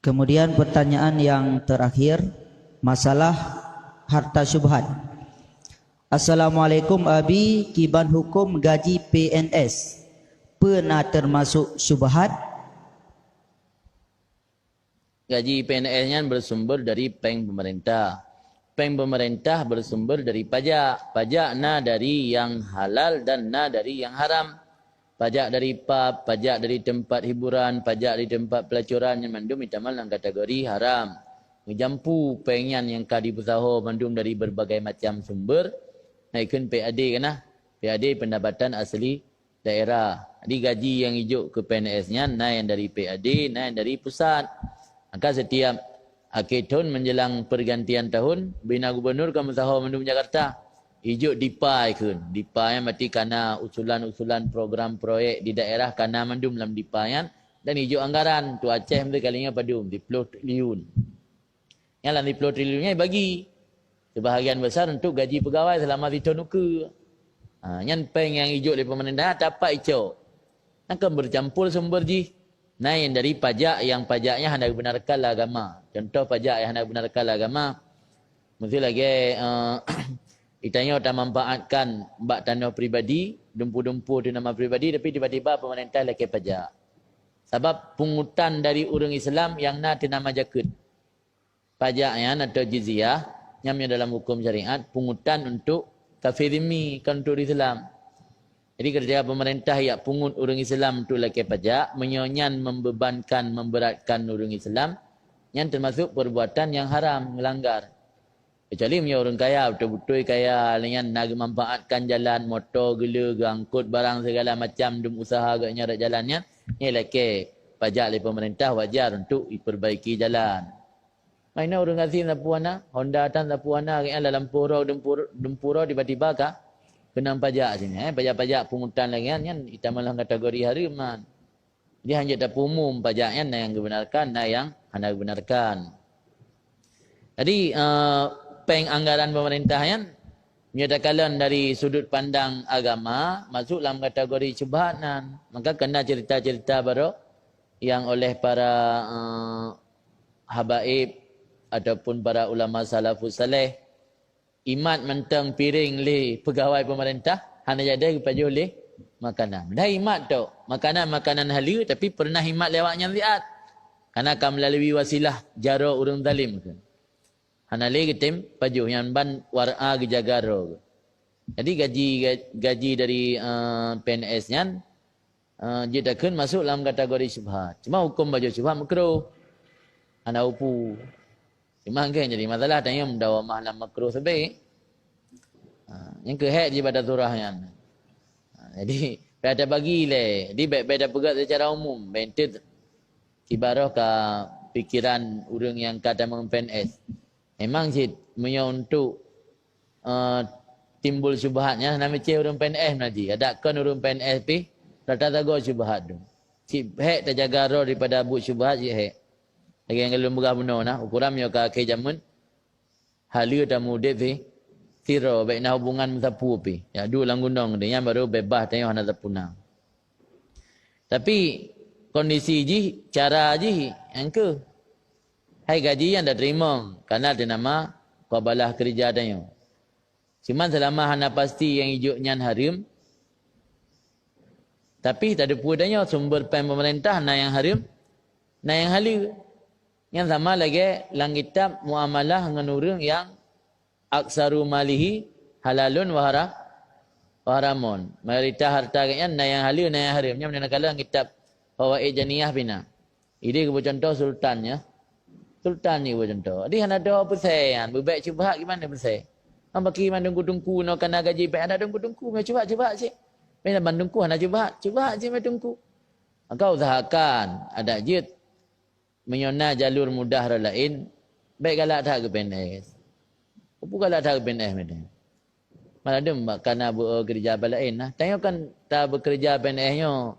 Kemudian pertanyaan yang terakhir, masalah harta syubhat. Assalamualaikum Abi, kiban hukum gaji PNS pernah termasuk syubhat? Gaji PNS-nya bersumber dari peng pemerintah. Peng pemerintah bersumber dari pajak. Pajak na dari yang halal dan na dari yang haram. Pajak dari pub, pajak dari tempat hiburan, pajak dari tempat pelacuran yang mandum itamal dalam kategori haram. Menjampu pengyan yang kadi besaho mandum dari berbagai macam sumber. Naikkan PAD kena. PAD pendapatan asli daerah. Jadi gaji yang hijau ke PNS-nya naik yang dari PAD, naik dari pusat. Maka setiap akhir tahun menjelang pergantian tahun, Bina Gubernur kamu tahu mendung Jakarta, hijau dipai kun. Dipai yang mati karena usulan-usulan program proyek di daerah karena mendung dalam dipayan dan hijau anggaran tu Aceh mesti kalinya padum 10 triliun. Yang dalam 10 triliunnya bagi sebahagian besar untuk gaji pegawai selama tahun uke. Yang peng yang hijau dari pemerintah dapat hijau. Akan bercampur sumber ji. Nah yang dari pajak yang pajaknya hendak benarkan agama. Contoh pajak yang hendak benarkan agama. Mesti lagi ditanya tak manfaatkan bak tanah pribadi, dumpu-dumpu di nama pribadi tapi tiba-tiba pemerintah lagi pajak. Sebab pungutan dari orang Islam yang nak nama jakut. Pajaknya atau jizyah yang dalam hukum syariat pungutan untuk kafirimi untuk Islam. Jadi kerja pemerintah yang pungut orang Islam untuk laki pajak, menyonyan, membebankan, memberatkan orang Islam, yang termasuk perbuatan yang haram, melanggar. Kecuali punya orang kaya, betul-betul kaya, yang nak memanfaatkan jalan, motor, gila, angkut, barang segala macam, dum usaha ke nyarat jalannya, ini laki pajak oleh pemerintah wajar untuk diperbaiki jalan. Mana orang kasih lapuana, Honda tan lapuana, kayaknya dalam dempuro tiba-tiba kah? Kena pajak sini, pajak-pajak pungutan lagi kan, kita malah kategori hariman. Dia hanya tak umum pajaknya yang dibenarkan, yang hendak dibenarkan. Jadi peng anggaran pemerintah yang menyatakan dari sudut pandang agama masuk dalam kategori syubhatan. Maka kena cerita-cerita baru yang oleh para habaib ataupun para ulama salafus saleh. Imat mentang piring le pegawai pemerintah hanya jadi kepada oleh makanan. Dah imat tu makanan halal tapi pernah imat lewatnya ziat. Karena akan melalui wasilah jaro urang zalim kan. Hana le ketim paju yang ban wara gejagaro. Jadi gaji dari PNS nya jitakeun masuk dalam kategori syubhat. Cuma hukum baju syubhat makruh. Hana upu. Cuma kan jadi masalah tanya mendawa mahlam makruh sebaik. Yang kehet je pada surahnya. Jadi pada bagi le, di beda pegat secara umum. Bentit ibarat ke pikiran orang yang kata meng PNS. Memang sih punya untuk timbul syubhatnya nama ceh orang PNS nanti. Ada kan orang PNS pi rata tago syubhat tu. Si hek terjaga roh daripada bu syubhat si hek. Lagi yang kalau berah benar nah, ukuran yo ka ke jamun halu tamu devi tiro baik na hubungan sapu pi. Ya dua lang gunung dia baru bebas tanya hana sapuna. Tapi kondisi ji cara ji yang ke hai gaji yang dah terima karena ada nama qabalah kerja tanya. Cuma selama hana pasti yang hijaunya haram. Tapi tak ada pudanya sumber pemerintah na yang haram, na yang halal. Yang sama lagi dalam kitab muamalah dengan orang yang aksaru malihi halalun wa haramun. Mayoritas hartanya na yang halal na yang haram. Yang menakala kitab Fawaid Janiyah bina. Ini kebu contoh sultannya. Sultan ni kebu contoh. Dia hendak ada apa sayan. Berbaik syubhat gimana bersay. Hang bagi man dengku-dengku no kena gaji baik ada dengku-dengku me syubhat sih. Bila bandungku hendak syubhat sih me dengku. Maka usahakan ada jid menyona jalur mudah lain baik galak tak ke PNS. Apa galak tak ke PNS macam. Malah dem karena bekerja lain nah. Tengokkan tak bekerja PNS-nya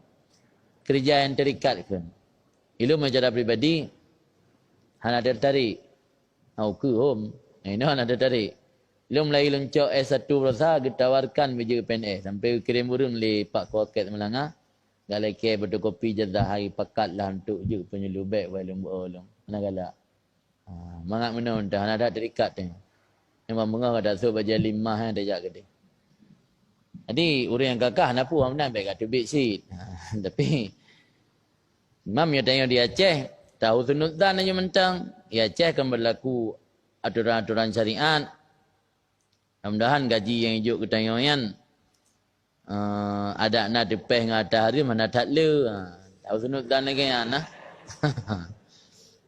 kerja yang terikat ke. Ilu secara pribadi hana tertarik. Au ke hom. Ini hana tertarik. Ilu mulai luncok S1 berasa ditawarkan biji PNS sampai kirim burung le Pak Koket Melangah. Galai ke berdokopi jazah hari pakat lah untuk je penyelubek walung bolong. Mana galak. Mangat menun dah ada terikat dia. Memang mengah ada so baca 5 dia jak gede. Jadi orang yang gagah nak puan benar baik kata bit. Tapi imam yang tanya di Aceh tahu sunudzan aja mentang. Di Aceh kan berlaku aturan-aturan syariat. Mudah-mudahan gaji yang hijau ketanyayan ada nak depeh ngata hari mana tak le. Tahu sunudzan lagi nah.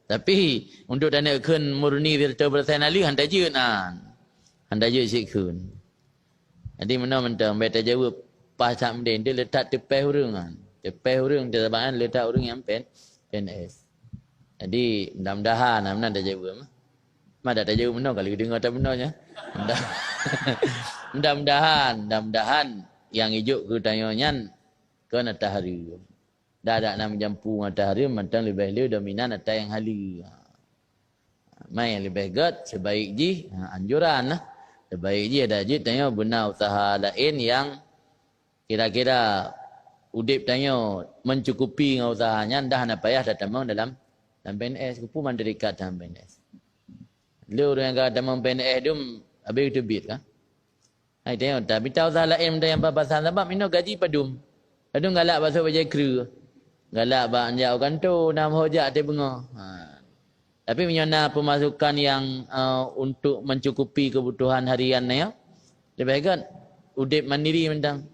Tapi untuk dana kun murni virtual personally handa je nan. Handa je sik kun. Jadi mana mentang beta jawab pas tak mendin dia letak tepeh urang kan. Tepeh urang dia tabakan letak urang yang PNS. Jadi mudah-mudahan mana dah jawab. Mana dah jawab benar kali dengar tak benarnya. Mudah-mudahan yang hijau ke tanyanyan ke matahari. Dah ada nak menjampu matahari mentang lebih dominan atas yang hali. Mai yang lebih gut sebaik ji anjuran lah. Sebaik je ada je tanya benar usaha lain yang kira-kira udip tanya mencukupi dengan usahanya dah nak payah dah tamang dalam PNS kupu mandirikat dalam PNS. Lu orang yang kata tamang PNS tu habis itu bit kan. Ai tanya tapi tahu usaha lain dah yang papasan sebab mino gaji padum. Padum galak bahasa baca kru. Galak bak anjau kanto nam hojak te benga. Tapi menyana pemasukan yang untuk mencukupi kebutuhan harian ya. Lebih kan udip mandiri mentang.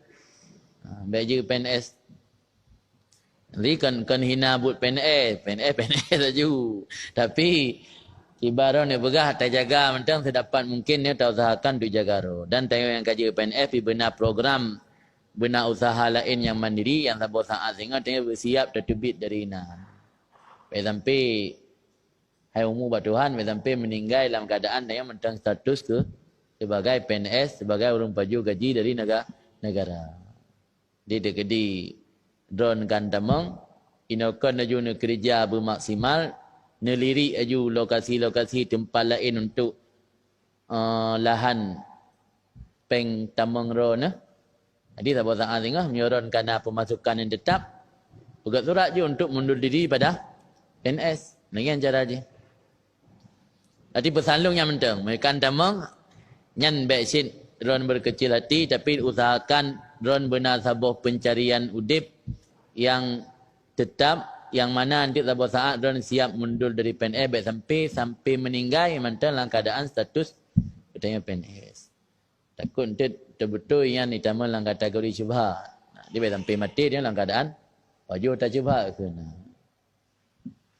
Baik je PNS. Jadi kan hina but PNS saja. Tapi ibarat ni begah tak jaga mentang sedapat mungkin dia tak usahakan untuk jaga ro. Dan tengok yang kaji PNS benar program benar usaha lain yang mandiri yang sabot saat sehingga tengok bersiap terbit dari ina. Sampai hai umur buat Tuhan sampai meninggal dalam keadaan dia mentang status ke sebagai PNS, sebagai orang paju gaji dari negara. Dia dekedi drone kan tamang, inokan aju ne kerja bermaksimal, nelirik aju lokasi-lokasi tempat lain untuk lahan peng tamang ro na. Jadi sabot saat tengah menyoron kerana pemasukan yang tetap, buat surat je untuk mundur diri pada PNS. Dengan cara je. Jadi pesalung yang mentang, mereka tamang nyan beksin drone berkecil hati tapi usahakan drone benar sabuh pencarian udip yang tetap yang mana nanti sabuh saat drone siap mundur dari PNS sampai meninggal mentang dalam keadaan status katanya PNS. Takut nanti terbetul yang ditama dalam kategori syubhat. Dia sampai mati dia dalam keadaan wajib tak syubhat ke nah.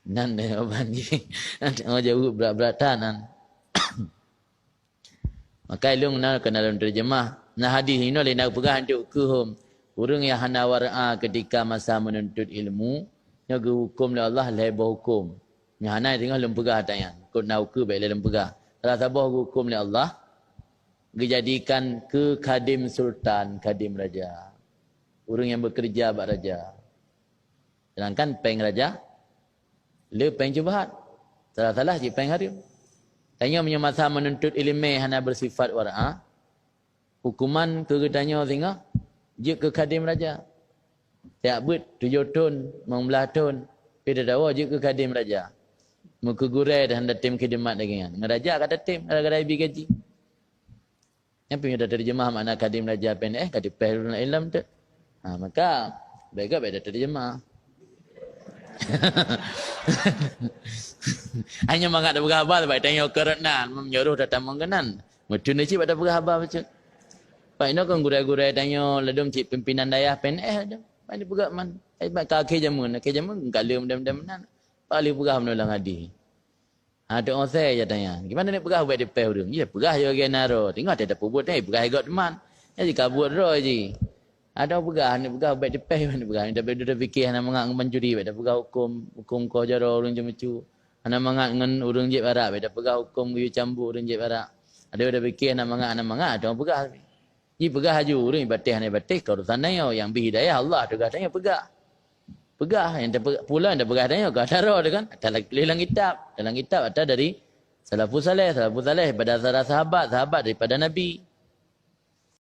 Nan dia oban ni. Nanti jauh berat-beratan nan. Maka ilung na kena dalam terjemah. Nah hadis ini oleh nak pegang untuk kuhum. Orang yang hana wara'a ketika masa menuntut ilmu, nyaga hukum oleh Allah lebih hukum. Yang hana tengah lem pegah tanya. Kau nak ke baik lem pegah. Kalau sabah hukum oleh Allah, dijadikan ke kadim sultan, kadim raja. Orang yang bekerja bak raja. Sedangkan peng raja le peng syubhat. Salah-salah je peng harim. Tanya punya masa menuntut ilmu hana bersifat wara'a. Hukuman ke tanya singa je ke kadim raja. Tiap but 7 tahun, 15 tahun. Dia dawa je ke kadim raja. Muka gurai dah hendak tim khidmat lagi kan. Raja kata tim ada lebih gaji. Yang punya dah terjemah makna kadim raja PNS kadim pehlul ilm tu. Maka baik dah terjemah. Hanya mangat ada berkhabar baik tanya kerenan menyuruh datang mengenan. Mudun cik pada berkhabar macam. Pak ino kan gurai-gurai tanya ledum cik pimpinan daerah PNS ada. Pak ni pegak man. Baik kaki jamun kalau mudah-mudahan. Pak li pegah menolong hadi. Ada orang saya je tanya. Gimana ni pegah buat depan urang? Ya pegah je orang naro. Tengok ada buat ni pegah ikut teman. Jadi kabut ro je. Ada pegah ni pegah baik depan ni pegah. Tapi dia fikir nak mengat mencuri, baik pegah hukum kau jaro urang jemecu. Ana mangat ngan urang je barak, baik pegah hukum giu campur urang je barak. Ada fikir nak mengat ada orang pegah. Ji pegah haju urang batih ni batih kau sana yang bihidayah Allah tu katanya pegah. Pegah yang pula anda pegah tanya kau taro tu kan. Dalam kitab ada dari salafus saleh pada sahabat daripada nabi.